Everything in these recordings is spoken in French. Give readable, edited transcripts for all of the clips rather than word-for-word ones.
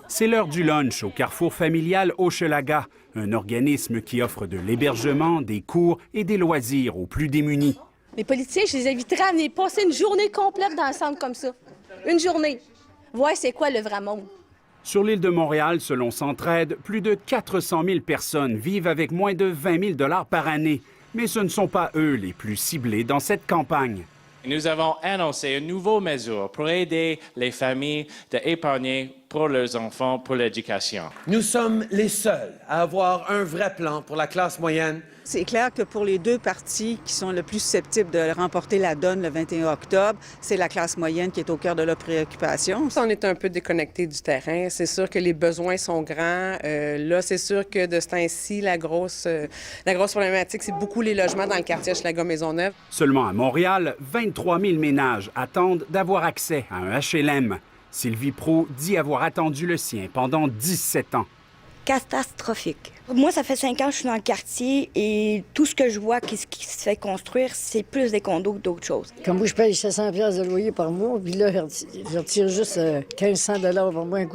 C'est l'heure du lunch au Carrefour familial Hochelaga, un organisme qui offre de l'hébergement, des cours et des loisirs aux plus démunis. Les politiciens, je les inviterais à venir passer une journée complète dans le centre comme ça. Une journée. Voir c'est quoi le vrai monde. Sur l'île de Montréal, selon Centraide, plus de 400 000 personnes vivent avec moins de 20 000 $ par année. Mais ce ne sont pas eux les plus ciblés dans cette campagne. Nous avons annoncé une nouvelle mesure pour aider les familles à épargner pour leurs enfants, pour l'éducation. Nous sommes les seuls à avoir un vrai plan pour la classe moyenne. C'est clair que pour les deux partis qui sont le plus susceptibles de remporter la donne le 21 octobre, c'est la classe moyenne qui est au cœur de leurs préoccupations. On est un peu déconnecté du terrain. C'est sûr que les besoins sont grands. Là, c'est sûr que de ce temps-ci, la grosse problématique, c'est beaucoup les logements dans le quartier Hochelaga-Maisonneuve. Seulement à Montréal, 23 000 ménages attendent d'avoir accès à un HLM. Sylvie Proulx dit avoir attendu le sien pendant 17 ans. Catastrophique. Moi, ça fait 5 ans que je suis dans le quartier et tout ce que je vois qui se fait construire, c'est plus des condos que d'autres choses. Comme moi, je paye 700 $ de loyer par mois, puis là, je retire juste 1500 $ par mois. Un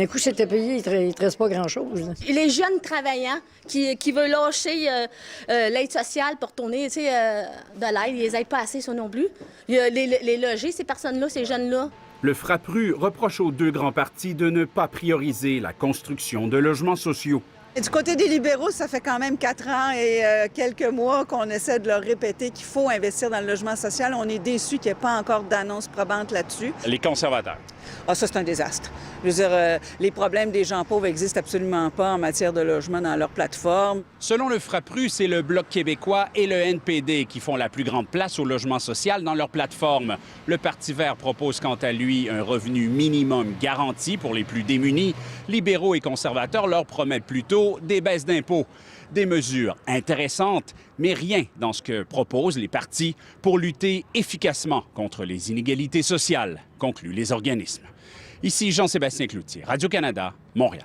coup, c'était payé, il ne te reste pas grand-chose. Les jeunes travaillants qui veulent lâcher l'aide sociale pour tourner de l'aide, ils les aident pas assez, ça non plus. Les loger, ces personnes-là, ces jeunes-là. Le Frappru reproche aux deux grands partis de ne pas prioriser la construction de logements sociaux. Et du côté des libéraux, ça fait quand même 4 ans et quelques mois qu'on essaie de leur répéter qu'il faut investir dans le logement social. On est déçus qu'il n'y ait pas encore d'annonce probante là-dessus. Les conservateurs. Ah, ça, c'est un désastre. Je veux dire, les problèmes des gens pauvres n'existent absolument pas en matière de logement dans leur plateforme. Selon le Frappru, c'est le Bloc québécois et le NPD qui font la plus grande place au logement social dans leur plateforme. Le Parti vert propose quant à lui un revenu minimum garanti pour les plus démunis. Libéraux et conservateurs leur promettent plutôt des baisses d'impôts. Des mesures intéressantes, mais rien dans ce que proposent les partis pour lutter efficacement contre les inégalités sociales, concluent les organismes. Ici Jean-Sébastien Cloutier, Radio-Canada, Montréal.